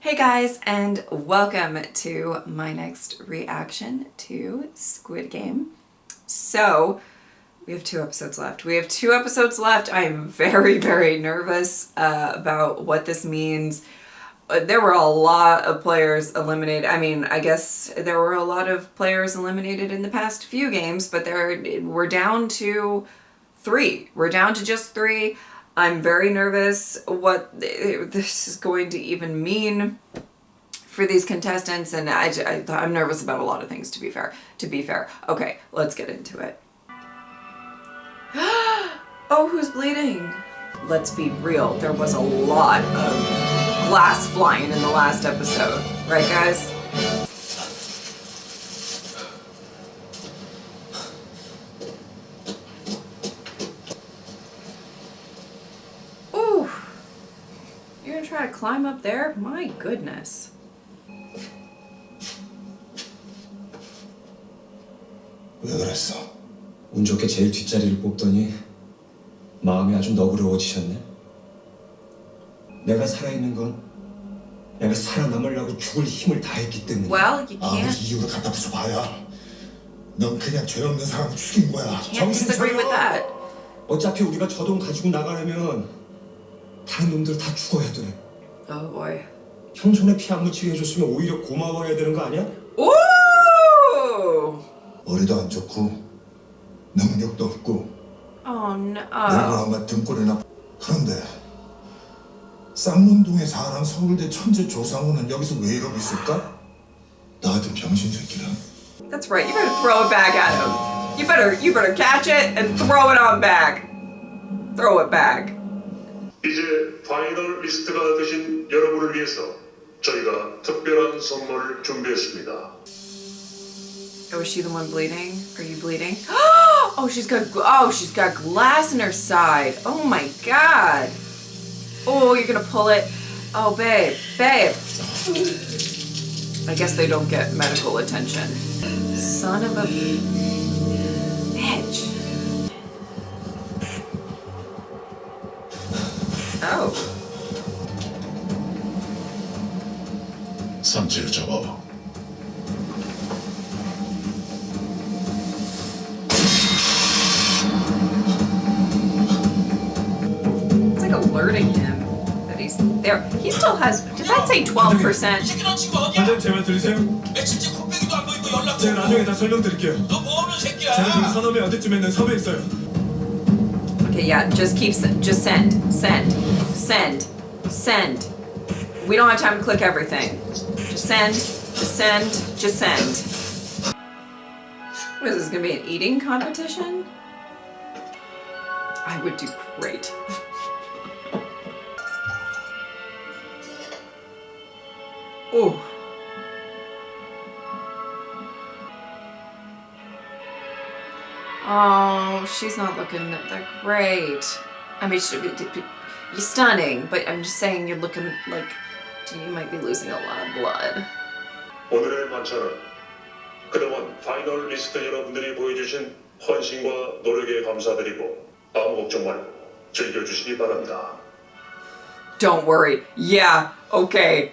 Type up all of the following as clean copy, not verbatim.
Hey guys, and welcome to my next reaction to Squid Game. So, we have 2 episodes left. I am very, very nervous about what this means. There were a lot of players eliminated. I mean, I guess there were a lot of players eliminated in the past few games, but we're down to 3. We're down to just 3. I'm very nervous what this is going to even mean for these contestants, and I'm nervous about a lot of things, to be fair. Okay, let's get into it. Oh, who's bleeding? Let's be real, there was a lot of glass flying in the last episode. Right, guys? Ooh. You're gonna try to climb up there? My goodness. 왜 그랬어? 운 좋게 제일 뒷자리를 뽑더니 마음이 아주 너그러워지셨네. 내가 살아있는 건 내가 살아남으려고 죽을 힘을 다했기 때문에. Well, you can't. 아무리 이유를 갖다 붙여봐야 넌 그냥 죄 없는 사람을 죽인 거야. Can't disagree with that. 어차피 우리가 저 돈 가지고 나가려면 다른 놈들 다 죽어야 돼. Oh boy. 형 손에 피 안 묻히게 해줬으면 오히려 고마워해야 되는 거 아니야? Ooh! 머리도 안 좋고 능력도 없고 Oh no. 늙어간가 등골이나. 그런데 쌍문동의 사람 서울대 천재 조상우는 여기서 왜 이러고 있을까? 나 같은 병신 새끼는. That's right. You better throw it back at him. You better catch it and throw it on back. Throw it back. 이제 파이널 리스트가 되신 여러분을 위해서 저희가 특별한 선물을 준비했습니다. Oh, is she the one bleeding? Are you bleeding? Oh, she's got glass in her side. Oh my god. Oh, you're gonna pull it. Oh, babe. I guess they don't get medical attention. Son of a bitch. Oh. 상체를 잡아봐. It's like alerting him that he's there. He still has. Did that say 12%? 반장님 제 말 들으세요? 제가 나중에 다 설명드릴게요. 제가 지금 서점에 어디쯤에는 섭외 있어요. Okay, yeah, just send. We don't have time to click everything. Just send. What is this, gonna be an eating competition? I would do great. Oh. Oh, she's not looking that great. I mean, you're stunning, but I'm just saying you're looking like you might be losing a lot of blood. 오늘의 만찬은 그동안 파이널 리스트 여러분들이 보여주신 헌신과 노력에 감사드리고 아무 걱정 말고 즐겨주시기 바랍니다. Don't worry. Yeah, okay.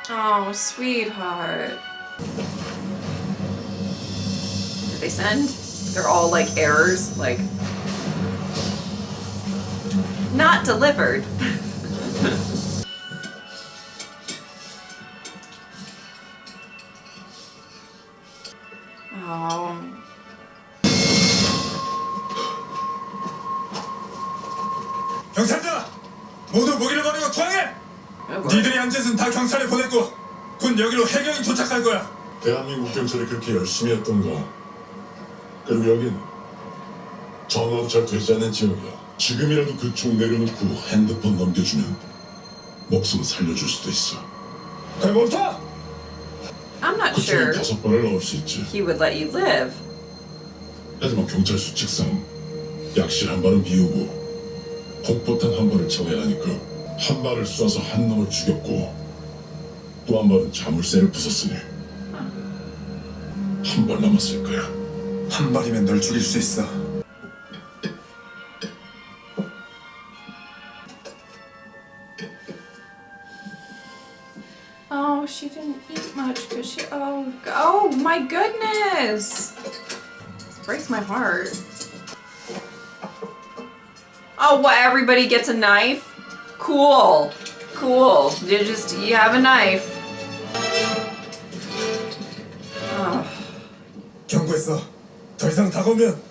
Oh, sweetheart. Did they send? They're all like errors, like not delivered. Oh. 경찰들! 모두 무기를 버리고 투항해! 니들이 한 짓은 다 경찰에 보냈고 곧 여기로 해경이 도착할 거야. 대한민국 경찰이 그렇게 열심히 했던가. 그리고 여긴 전화도 잘 되지 않는 지역이야. 지금이라도 그 총 내려놓고 핸드폰 넘겨주면 목숨을 살려줄 수도 있어. 그래 멈춰! I'm not 그 총에 sure 5발을 넣을 수 있지. he would let you live. 하지만 경찰 수칙상 약실 한 발은 비우고 폭포탄 한 발을 채워야 하니까 한 발을 쏴서 한 놈을 죽였고 또 한 발은 자물쇠를 부쉈으니 한 발 남았을 거야. 한 발이면 널 죽일 수 있어. Oh, she didn't eat much because she. Oh my goodness! This breaks my heart. Oh, what? Everybody gets a knife? Cool. Cool. You have a knife. Oh. 경고했어. 더 이상 다가오면.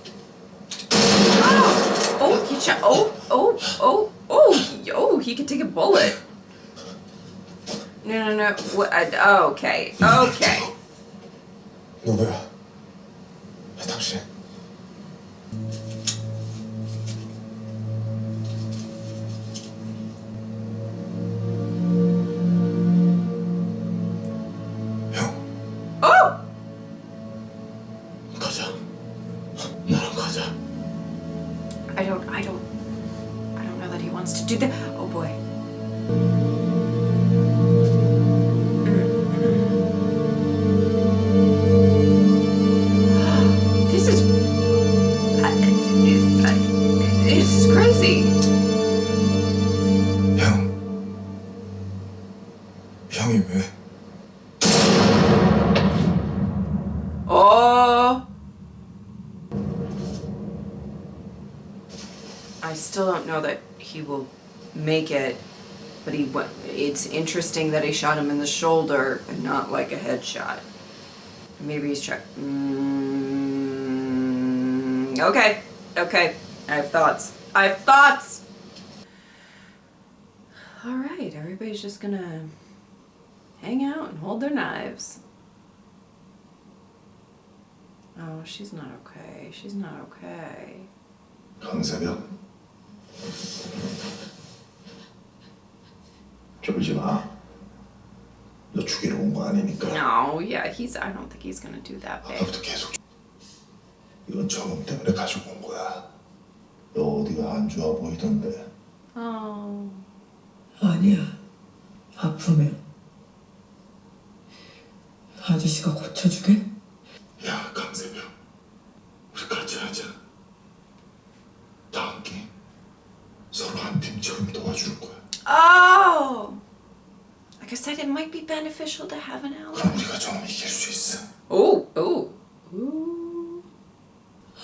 Oh, he shot. He could take a bullet. No. What? Okay. 누구야? 당신. 형, Oh! 가자. 나랑 가자. I don't know that he wants to do that. Oh boy. This is it's crazy. 형, 형이 왜? Oh. I still don't know that he will make it, but it's interesting that he shot him in the shoulder and not like a headshot. Maybe he's trying. Okay. I have thoughts. All right, everybody's just gonna hang out and hold their knives. Oh, she's not okay. 강세병. 쫄지 마. 너 죽이러 온 거 아니니까. No, yeah, I don't think he's gonna do that big. 아까부터 계속. 이건 저놈 때문에 가지고 온 거야. 너 어디가 안 좋아 보이던데. Oh. 아니야. 아프면 아저씨가 고쳐주게? 야, 강세병. 우리 같이 하자. 다 함께 서로 한 팀처럼 도와줄 거야. Oh! Like I said, it might be beneficial to have an ally. 그럼 우리가 좀 이길 수 있어. Oh.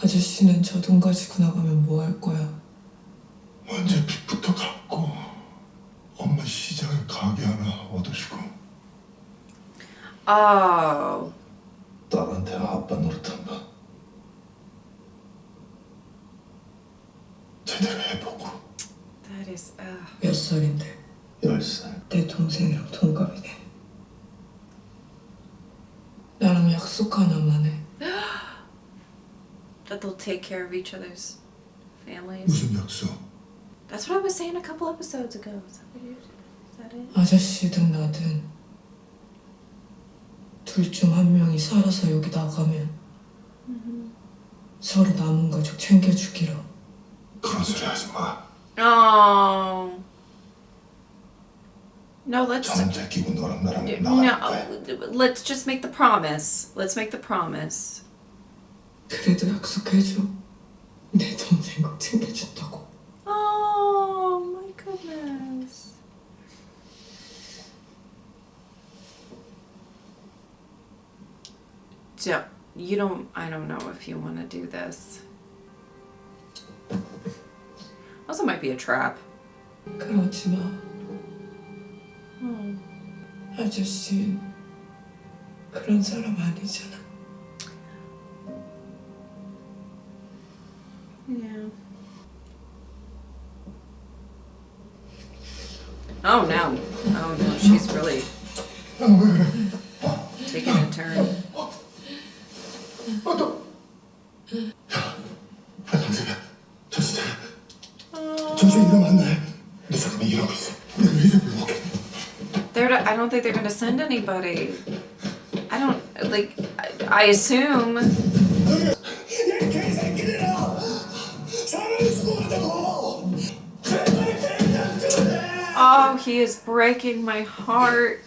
아저씨는 저 돈 가지고 나가면 뭐 할 거야? 먼저 빚부터 갚고 엄마 시장에 가게 하나 얻으시고 Oh. 딸한테 아빠 노릇 한번 제대로 해보고. That is, 몇 살인데? 10살. 내 동생이랑 동갑이네. 나랑 약속 하나만 해. that they'll take care of each other's families. 무슨 약속? That's what I was saying a couple episodes ago. Is that it? 아저씨든 나든 둘 중 한 명이 살아서 여기 나가면 서로 남은 가족 챙겨주기로. 그런 소리 하지 마. Oh. No, let's. 저놈 제끼고 너랑 나랑 나갈 거야. No, let's just make the promise. 그래도 약속해줘. 내 동생 꼭 챙겨준다고. Oh my goodness. So, I don't know if you want to do this. Also might be a trap. 그러지 마. 아저씨 그런 사람 아니잖아. Yeah. Oh no, she's really taking a turn. 강세가 정신 차려. 정신 이러면 안 돼. 내 사람이 이러고 있어. 내가 회사 불러올게. I don't think they're gonna send anybody. I assume. Oh, he is breaking my heart.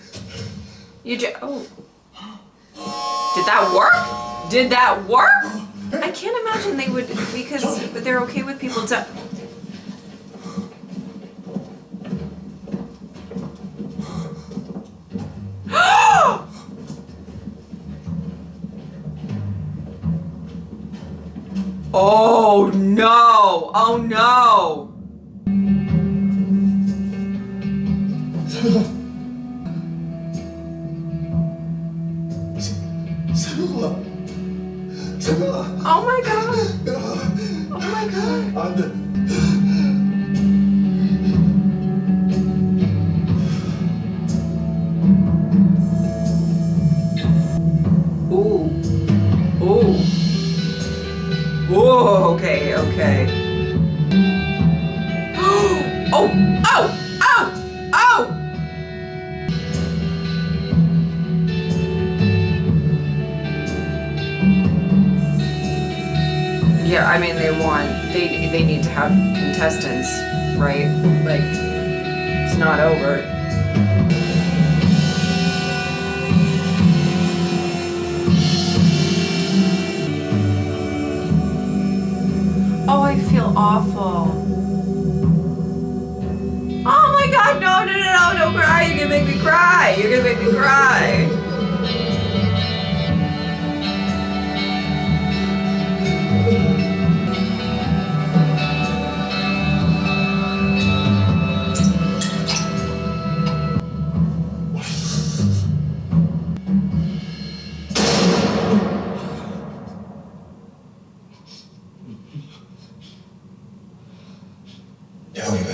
Oh. Did that work? I can't imagine they would, because they're okay with people Oh no! Oh no! 세명아, 세명아, Oh my god! Oh my god! 안 돼. Ooh. Ooh. Whoa, okay, okay. Oh! Oh! Oh! Oh! Yeah, I mean they need to have contestants, right? Like it's not over. Oh, I feel awful. Oh my god, no, no, no, no, don't cry. You're gonna make me cry. You're gonna make me cry. 여기 왜?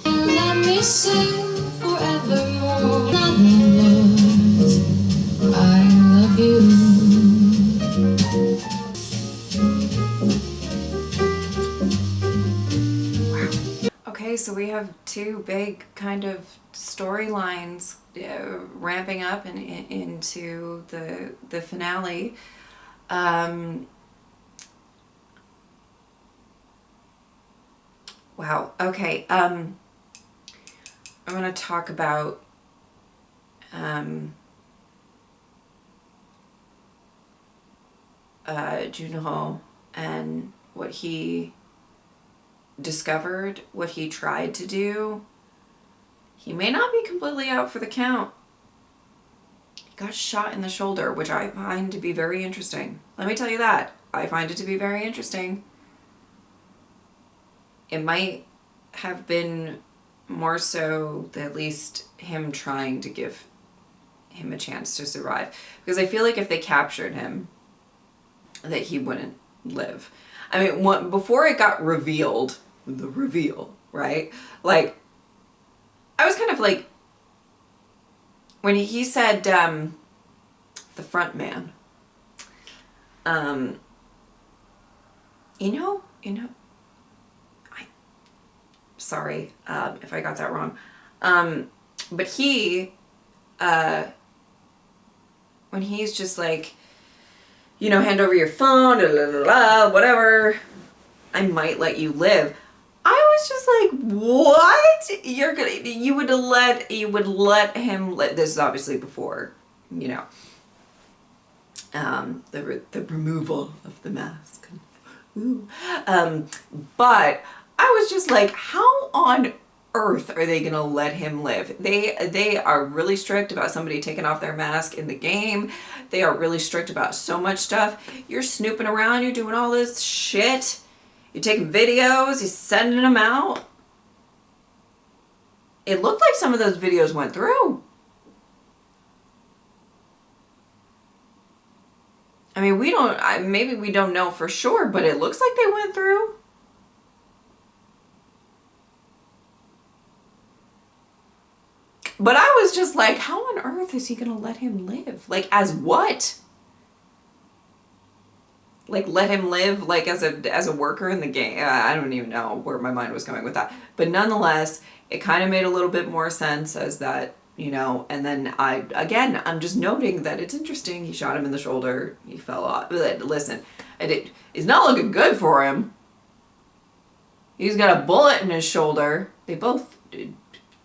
Let me sing forevermore. Nothing words. I love you. Okay, so we have two big kind of storylines ramping up into the finale. Wow. Okay. I'm gonna talk about Junho and what he discovered, what he tried to do. He may not be completely out for the count. He got shot in the shoulder, which I find to be very interesting. Let me tell you that. I find it to be very interesting. It might have been more so at least him trying to give him a chance to survive. Because I feel like if they captured him, that he wouldn't live. I mean, before it got revealed, the reveal, right? Like, I was kind of like, when he said, the front man, sorry if I got that wrong. But he, when he's just like, hand over your phone, blah, blah, blah, blah, whatever, I might let you live. I was just like, what? You would let him live. This is obviously before, the removal of the mask. Ooh. But I was just like, how on earth are they gonna let him live? They are really strict about somebody taking off their mask in the game. They are really strict about so much stuff. You're snooping around, you're doing all this shit. You're taking videos, you're sending them out. It looked like some of those videos went through. I mean, maybe we don't know for sure, but it looks like they went through. But I was just like, how on earth is he gonna let him live? Like, as what? Like, let him live, like, as a worker in the game? I don't even know where my mind was going with that. But nonetheless, it kind of made a little bit more sense as that, and then I'm just noting that it's interesting. He shot him in the shoulder. He fell off. Listen, it's not looking good for him. He's got a bullet in his shoulder. They both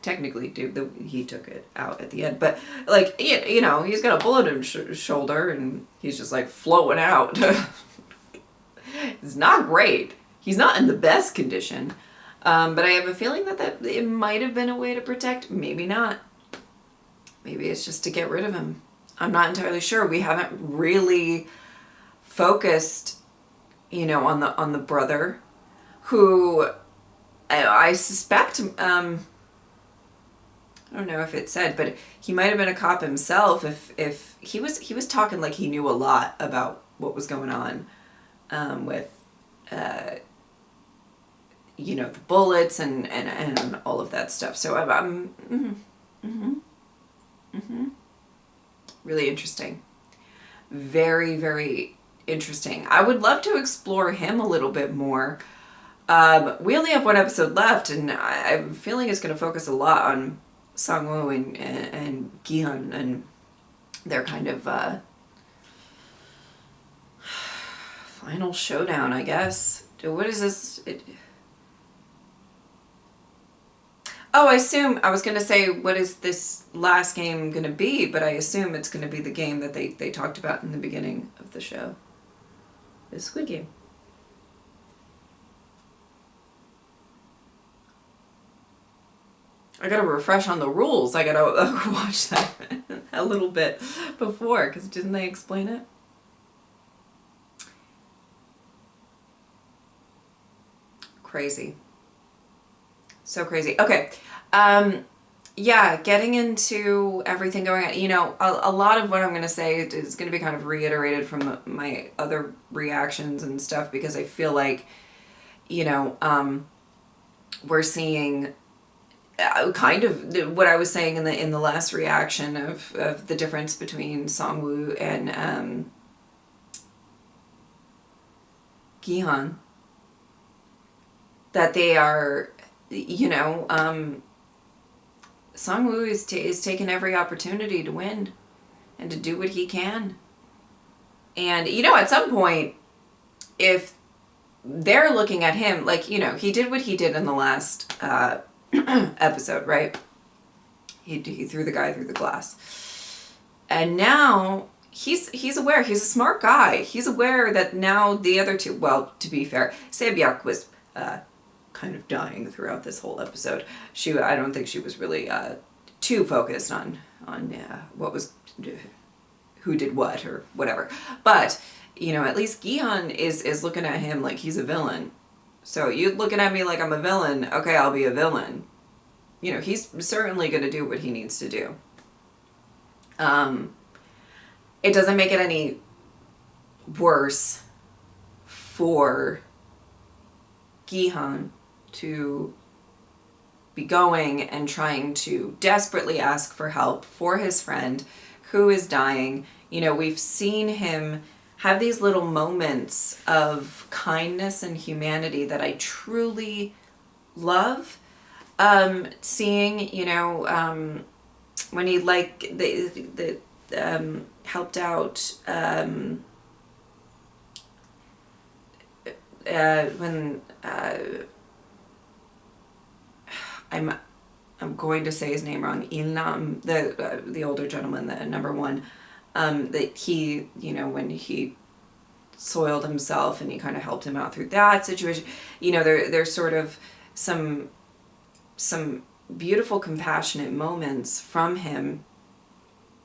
technically do. He took it out at the end. But, like, he's got a bullet in his shoulder, and he's just, like, floating out. It's not great. He's not in the best condition. But I have a feeling that it might have been a way to protect. Maybe not. Maybe it's just to get rid of him. I'm not entirely sure. We haven't really focused, you know, on the brother, who I suspect, I don't know if it said, but he might have been a cop himself. If he was talking like he knew a lot about what was going on, with, you know, the bullets and all of that stuff. So really interesting. Very, very interesting. I would love to explore him a little bit more. We only have one episode left, and I'm feeling it's going to focus a lot on Sang-woo and Gi-hun and their kind of final showdown, I guess. What is this? Oh, I assume, I was going to say, what is this last game going to be? But I assume it's going to be the game that they talked about in the beginning of the show. The Squid Game. I gotta refresh on the rules. I gotta watch that a little bit before, because didn't they explain it? Crazy. So crazy. Okay. Yeah, getting into everything going on, you know, a lot of what I'm going to say is going to be kind of reiterated from my other reactions and stuff, because I feel like, you know, we're seeing kind of what I was saying in the last reaction of the difference between Sang-woo and Gi-hun, that they are, you know, Sang-woo is taking every opportunity to win and to do what he can. And, you know, at some point, if they're looking at him, like, you know, he did what he did in the last episode, right? He threw the guy through the glass. And now he's aware. He's a smart guy. He's aware that now the other two, well, to be fair, Se-byuk was kind of dying throughout this whole episode. I don't think she was really too focused on what was, who did what or whatever. But, you know, at least Gi-hun is looking at him like he's a villain. So you looking at me like I'm a villain, okay, I'll be a villain. You know, he's certainly going to do what he needs to do. It doesn't make it any worse for Gi-hun to be going and trying to desperately ask for help for his friend who is dying. You know, we've seen him have these little moments of kindness and humanity that I truly love. Seeing, you know, when he helped out when I'm going to say his name wrong. Ilnam, the older gentleman, the number one, that he, you know, when he soiled himself and he kind of helped him out through that situation. You know, there's sort of some beautiful, compassionate moments from him,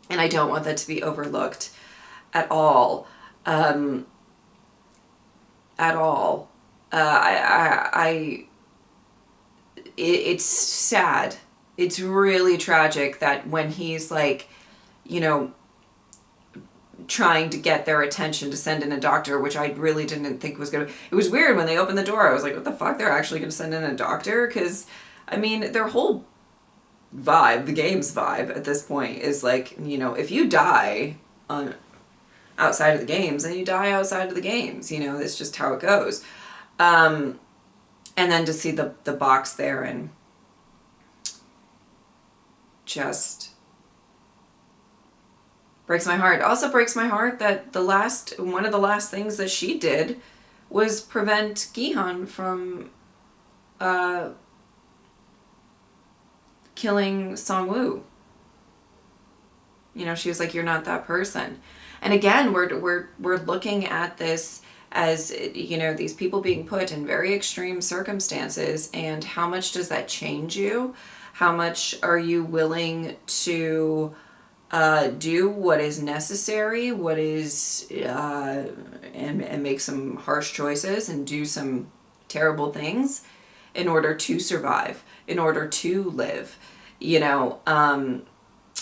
and I don't want that to be overlooked at all. At all. It's sad. It's really tragic that when he's like, you know, trying to get their attention to send in a doctor, which I really didn't think was gonna, it was weird when they opened the door. I was like, what the fuck? They're actually gonna send in a doctor? Because, I mean, their whole vibe, the game's vibe at this point is like, you know, if you die on outside of the games, then you die outside of the games. You know, that's just how it goes. And then to see the box there and just breaks my heart. Also breaks my heart that one of the last things that she did was prevent Gi-hun from killing Sang-woo. You know, she was like, you're not that person. And again, we're looking at this as, you know, these people being put in very extreme circumstances, and how much does that change you? How much are you willing to do what is necessary, what is, and make some harsh choices and do some terrible things in order to survive, in order to live.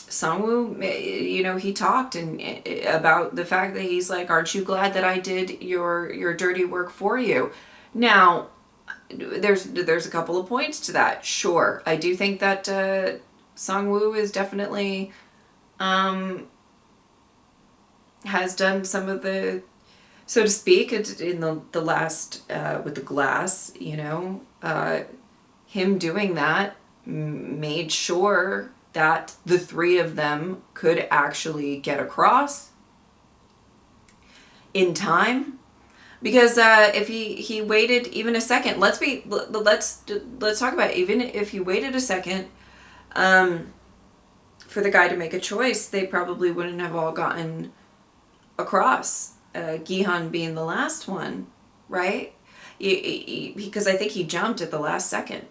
Sangwoo, he talked about the fact that he's like, aren't you glad that I did your dirty work for you? Now, there's a couple of points to that. Sure, I do think that Sangwoo is definitely has done some of the, so to speak, in the last with the glass, him doing that made sure that the three of them could actually get across in time. Because if he waited even a second, let's talk about it. Even if he waited a second for the guy to make a choice, they probably wouldn't have all gotten across. Gihan being the last one, right? Because I think he jumped at the last second.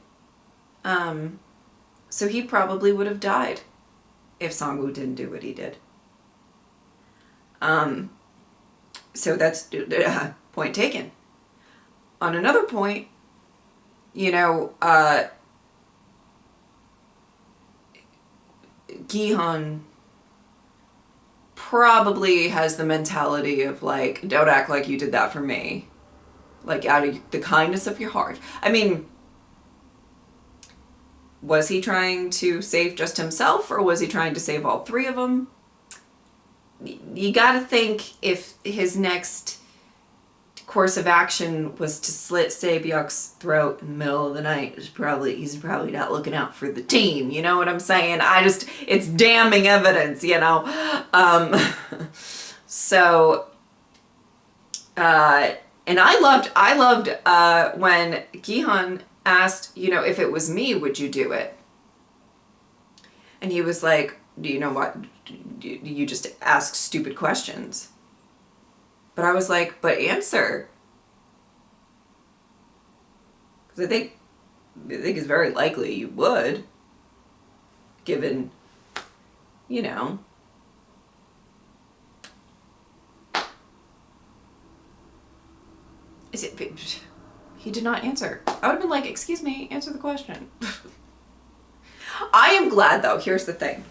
So he probably would have died if Sangwoo didn't do what he did. So that's point taken. On another point, Gihan probably has the mentality of like, don't act like you did that for me. Like, out of the kindness of your heart. I mean, was he trying to save just himself, or was he trying to save all three of them? You gotta think if his next course of action was to slit Se-byuk's throat in the middle of the night, he's probably not looking out for the team. You know what I'm saying? It's damning evidence, So, and I loved when Gihan asked, if it was me, would you do it? And he was like, do you know what? You just ask stupid questions. But I was like, but answer. Because I think it's very likely you would, given, He did not answer. I would have been like, excuse me, answer the question. I am glad, though. Here's the thing.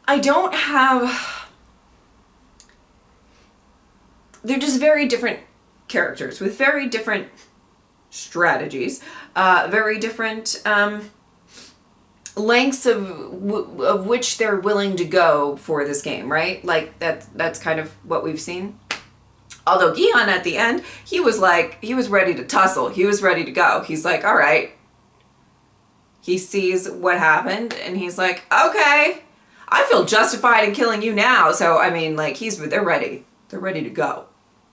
I don't have... They're just very different characters with very different strategies, very different lengths of which they're willing to go for this game, right? Like, that's kind of what we've seen. Although Gihan at the end, he was ready to tussle. He was ready to go. He's like, all right. He sees what happened and he's like, okay, I feel justified in killing you now. So, I mean, like, they're ready. They're ready to go.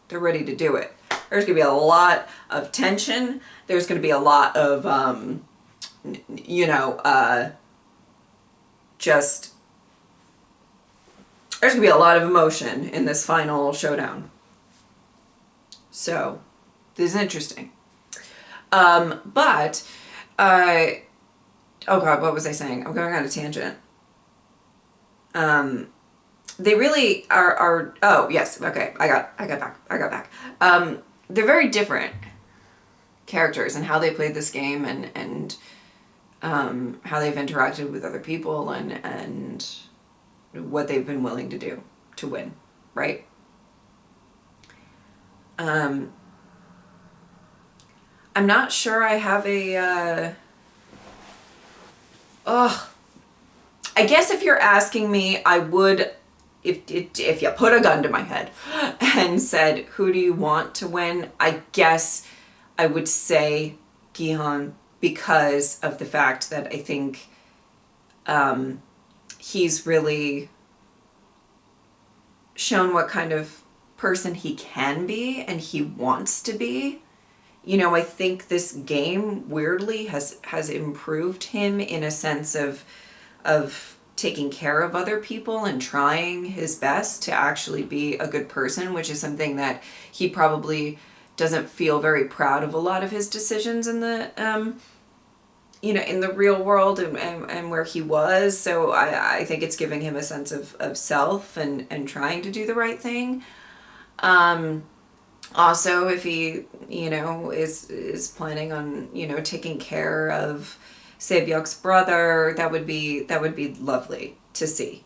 They're ready to do it. There's going to be a lot of tension. There's going to be a lot of, there's going to be a lot of emotion in this final showdown. So, this is interesting. Oh God, what was I saying? I'm going on a tangent. They really are, oh yes, okay, I got back. They're very different characters and how they played this game and how they've interacted with other people and what they've been willing to do to win, right? I'm not sure I have a, I guess if you're asking me, I would, if you put a gun to my head and said, who do you want to win? I guess I would say Gihan, because of the fact that I think he's really shown what kind of person he can be and he wants to be. I think this game weirdly has improved him in a sense of taking care of other people and trying his best to actually be a good person, which is something that he probably doesn't feel very proud of a lot of his decisions in the you know, in the real world and where he was. So I think it's giving him a sense of self and trying to do the right thing. Also, if he, you know, is planning on, you know, taking care of Saebyuk's brother, that would be lovely to see.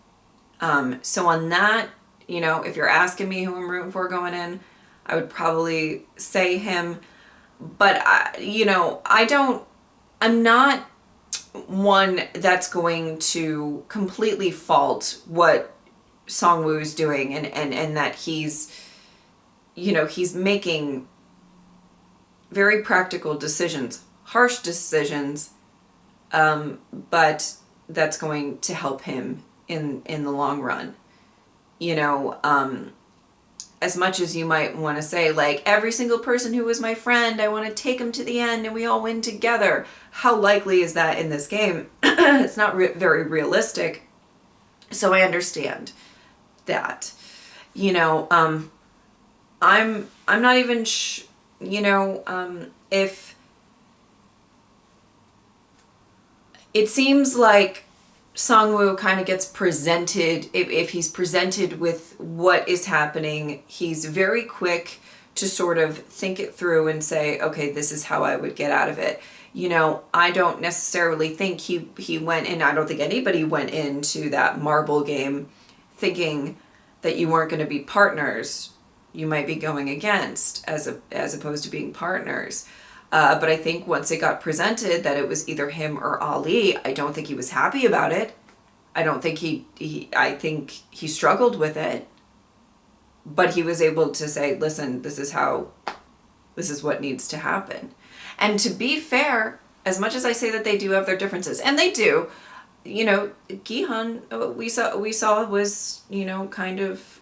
So on that, you know, if you're asking me who I'm rooting for going in, I would probably say him. But you know, I'm not one that's going to completely fault what Song-woo is doing, and that he's, you know, he's making very practical decisions, harsh decisions, but that's going to help him in the long run. You know, as much as you might want to say, like, every single person who was my friend, I want to take them to the end and we all win together. How likely is that in this game? It's not very realistic. So I understand that. You know, I'm not even you know, if it seems like Song-woo kind of gets presented, if he's presented with what is happening, he's very quick to sort of think it through and say, okay, this is how I would get out of it. You know, I don't necessarily think he went in, I don't think anybody went into that marble game thinking that you weren't going to be partners. You might be going against as opposed to being partners. But I think once it got presented that it was either him or Ali, I don't think he was happy about it. I don't think I think he struggled with it. But he was able to say, listen, this is what needs to happen. And to be fair, as much as I say that they do have their differences, and they do, you know, Gi-hun, we saw was, you know, kind of,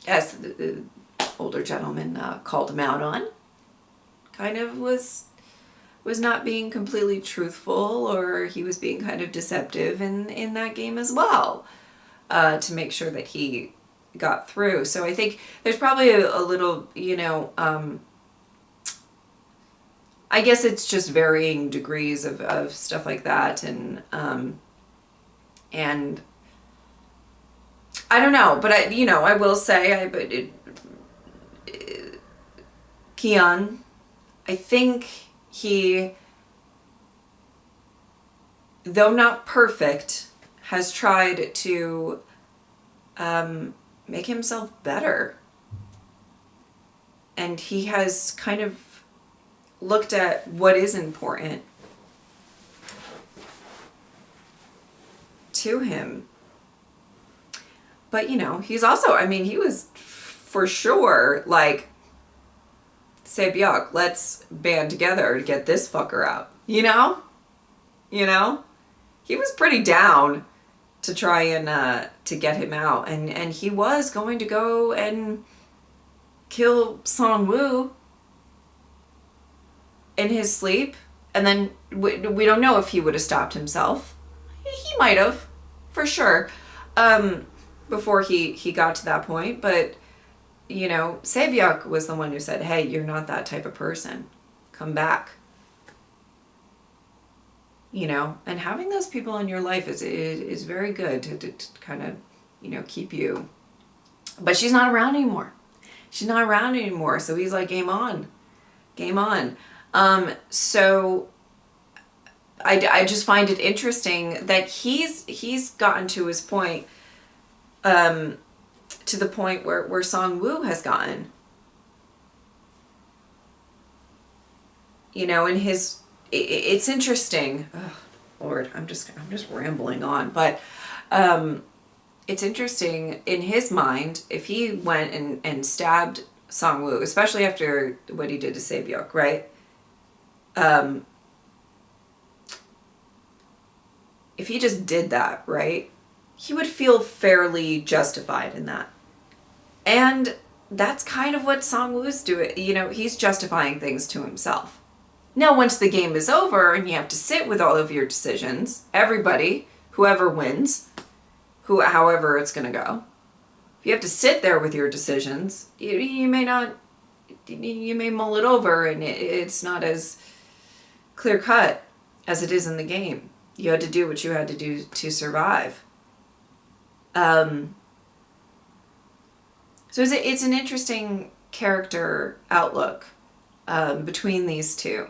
as the older gentleman called him out on, kind of was not being completely truthful, or he was being kind of deceptive in that game as well, to make sure that he got through. So I think there's probably a little, you know, I guess it's just varying degrees of stuff like that, and I don't know, but I will say, Kian, I think he, though not perfect, has tried to make himself better. And he has kind of looked at what is important to him. But, you know, he's also, I mean, he was for sure like, Saebyuk, let's band together to get this fucker out. You know? You know? He was pretty down to try and to get him out. And he was going to go and kill Song-woo in his sleep. And then we don't know if he would have stopped himself. He might have, for sure, before he got to that point. But, you know, Saebyuk was the one who said, hey, you're not that type of person. Come back. You know, and having those people in your life is very good to kind of, you know, keep you. But she's not around anymore. She's not around anymore. So he's like, game on. Game on. So I just find it interesting that he's gotten to his point, to the point where Song-woo has gotten. You know, in his, it's interesting. Oh, Lord, I'm just rambling on, but it's interesting in his mind if he went and stabbed Song-woo, especially after what he did to Saebyuk, right? If he just did that, right, he would feel fairly justified in that. And that's kind of what Song-woo's doing. You know, he's justifying things to himself. Now, once the game is over and you have to sit with all of your decisions, everybody, whoever wins, however it's going to go, if you have to sit there with your decisions, you may not, you may mull it over, and it's not as, clear cut as it is in the game. You had to do what you had to do to survive. So it's an interesting character outlook between these two.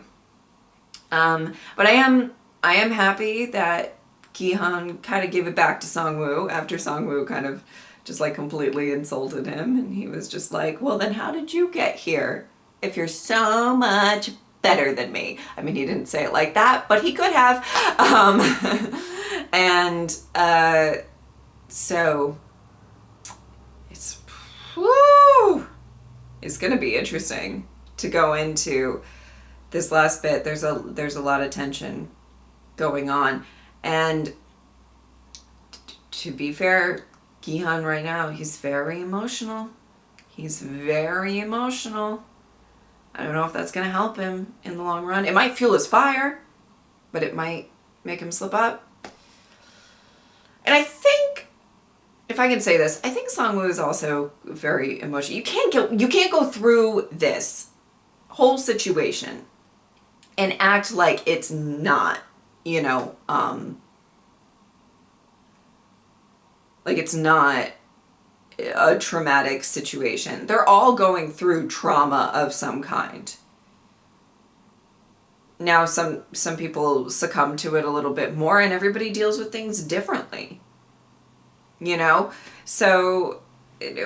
But I am happy that Gi-hun kind of gave it back to Song-woo after Song-woo kind of just like completely insulted him, and he was just like, well, then how did you get here if you're so much better than me? I mean, he didn't say it like that, but he could have. And so it's gonna be interesting to go into this last bit. There's a lot of tension going on, and to be fair, Gi-hun right now, he's very emotional. He's very emotional. I don't know if that's gonna help him in the long run. It might fuel his fire, but it might make him slip up. And I think, if I can say this, I think Song-woo is also very emotional. You can't go through this whole situation and act like it's not, like it's not a traumatic situation. They're all going through trauma of some kind. Now some people succumb to it a little bit more, and everybody deals with things differently. So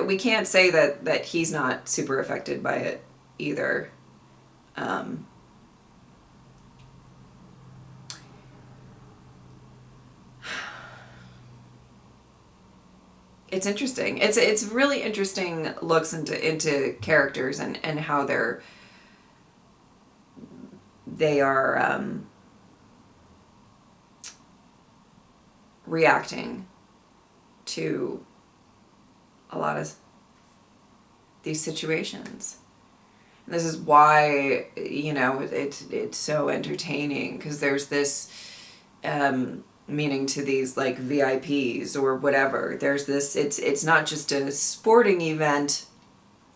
we can't say that he's not super affected by it either. It's interesting. It's really interesting looks into characters and how they are reacting to a lot of these situations. And this is why, it's so entertaining, because there's this meaning to these like VIPs or whatever. There's this, it's not just a sporting event,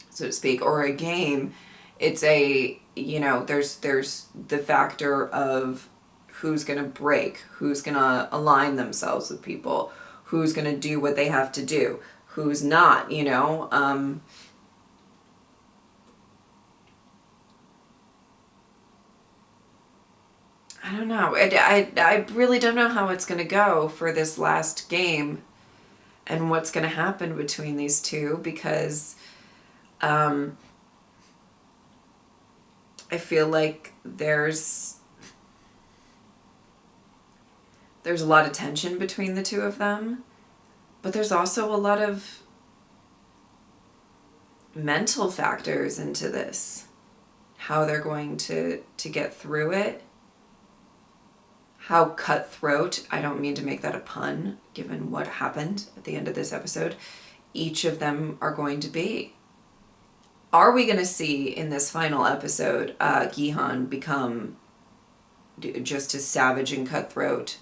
so to speak, or a game. It's a, there's the factor of who's going to break, who's going to align themselves with people, who's going to do what they have to do, who's not, I don't know. I really don't know how it's going to go for this last game and what's going to happen between these two, because I feel like there's a lot of tension between the two of them, but there's also a lot of mental factors into this, how they're going to get through it. How cutthroat, I don't mean to make that a pun, given what happened at the end of this episode, each of them are going to be. Are we going to see in this final episode Gi-hun become just as savage and cutthroat?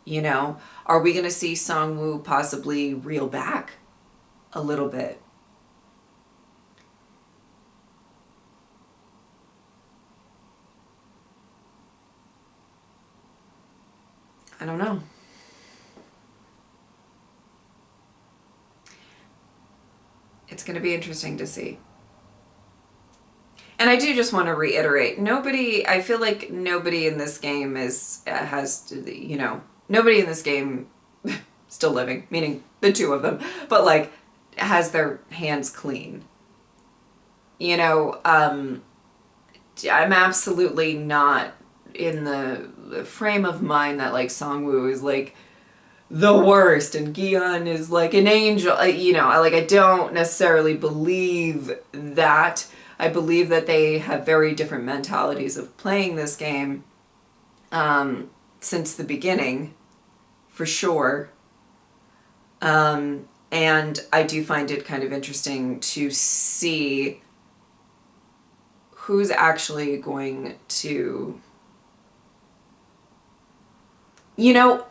Are we going to see Song-woo possibly reel back a little bit? I don't know. It's going to be interesting to see. And I do just want to reiterate, I feel like nobody in this game nobody in this game still living, meaning the two of them, but like has their hands clean. I'm absolutely not in the frame of mind that like Song-woo is like the worst and Gi-hun is like an angel. I don't necessarily believe that. I believe that they have very different mentalities of playing this game since the beginning, for sure. And I do find it kind of interesting to see who's actually going to, to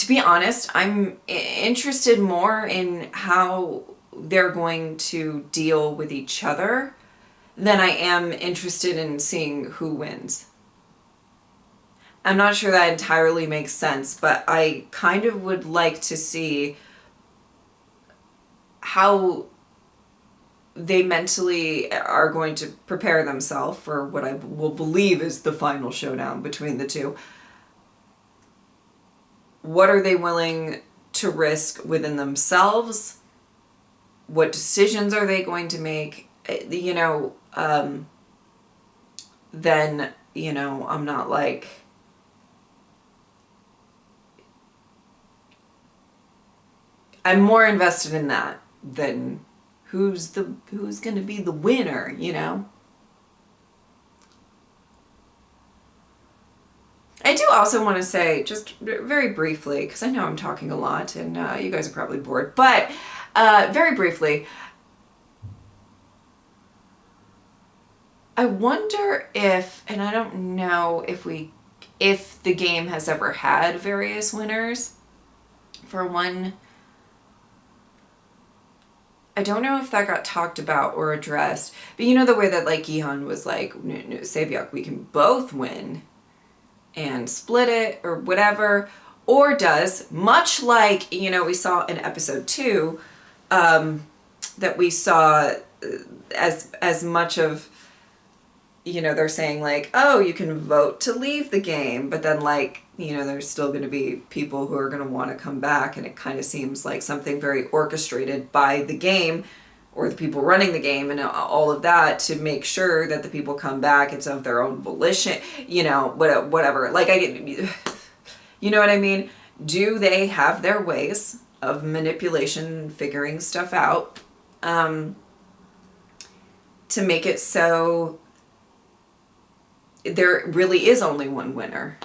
be honest, I'm interested more in how they're going to deal with each other than I am interested in seeing who wins. I'm not sure that entirely makes sense, but I kind of would like to see how they mentally are going to prepare themselves for what I will believe is the final showdown between the two. What are they willing to risk within themselves? What decisions are they going to make? You know, then, you know, I'm not like, I'm more invested in that than who's going to be the winner, you know? I do also want to say, just very briefly, because I know I'm talking a lot and you guys are probably bored, but very briefly, I wonder if, and I don't know if the game has ever had various winners. For one, I don't know if that got talked about or addressed, but you know the way that like Gihan was like, no, Sabiak, we can both win and split it or whatever, or does, much like, you know, we saw in episode 2, that we saw as much of, you know, they're saying like, oh, you can vote to leave the game, but then like, you know, there's still going to be people who are going to want to come back, and it kind of seems like something very orchestrated by the game or the people running the game and all of that to make sure that the people come back. It's of their own volition, you know, whatever. Like, you know what I mean? Do they have their ways of manipulation, figuring stuff out, to make it so there really is only one winner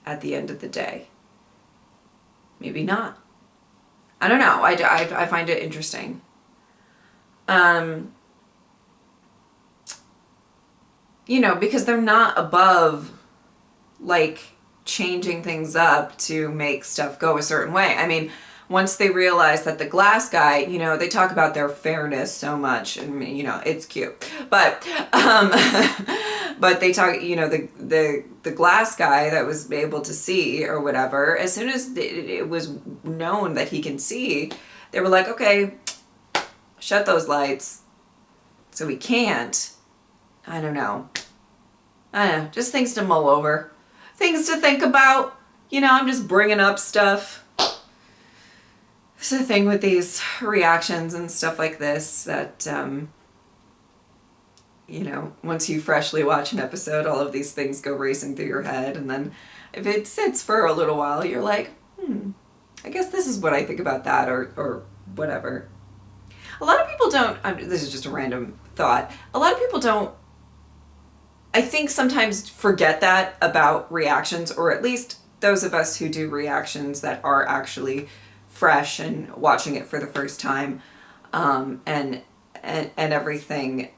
at the end of the day? Maybe not. I don't know. I find it interesting. You know, because they're not above like changing things up to make stuff go a certain way. I mean, once they realize that the glass guy, you know, they talk about their fairness so much, and you know, it's cute, but but they talk, you know, the glass guy that was able to see or whatever, as soon as it was known that he can see, they were like, okay, shut those lights. So we can't. I don't know, just things to mull over, things to think about. You know, I'm just bringing up stuff. It's the thing with these reactions and stuff like this that, you know, once you freshly watch an episode, all of these things go racing through your head. And then if it sits for a little while, you're like, I guess this is what I think about that, or whatever. A lot of people don't, this is just a random thought, a lot of people don't, I think, sometimes forget that about reactions, or at least those of us who do reactions that are actually fresh and watching it for the first time, and everything.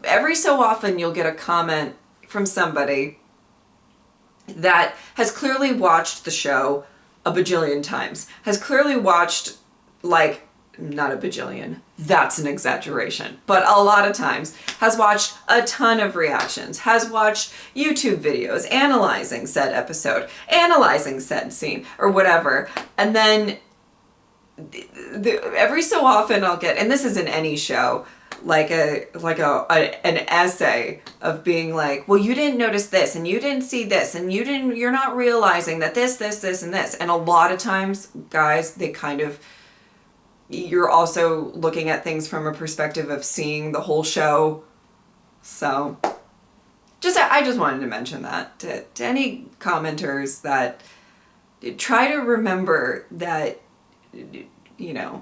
Every so often you'll get a comment from somebody that has clearly watched the show a bajillion times, has clearly watched, like, not a bajillion, that's an exaggeration, but a lot of times, has watched a ton of reactions, has watched YouTube videos analyzing said episode, analyzing said scene, or whatever, and then every so often I'll get, and this is in any show, like an essay of being like, well, you didn't notice this, and you didn't see this, and you're not realizing that this, and this. And a lot of times, guys, they kind of, you're also looking at things from a perspective of seeing the whole show. So I just wanted to mention that to any commenters that try to remember that, you know,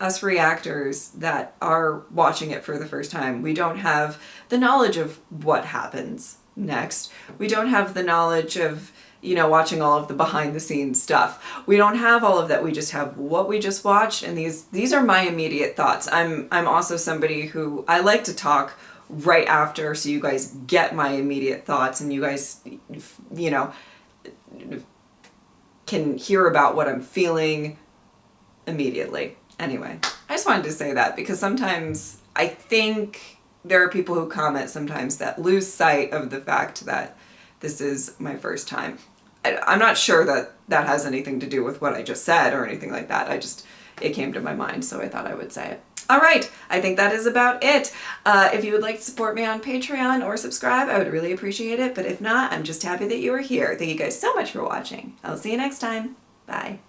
us reactors that are watching it for the first time, we don't have the knowledge of what happens next. We don't have the knowledge of, you know, watching all of the behind the scenes stuff. We don't have all of that. We just have what we just watched, and these are my immediate thoughts. I'm also somebody who, I like to talk right after, so you guys get my immediate thoughts, and you guys, you know, can hear about what I'm feeling immediately. Anyway, I just wanted to say that, because sometimes I think there are people who comment sometimes that lose sight of the fact that this is my first time. I'm not sure that that has anything to do with what I just said or anything like that. It came to my mind, so I thought I would say it. All right, I think that is about it. If you would like to support me on Patreon or subscribe, I would really appreciate it. But if not, I'm just happy that you are here. Thank you guys so much for watching. I'll see you next time. Bye.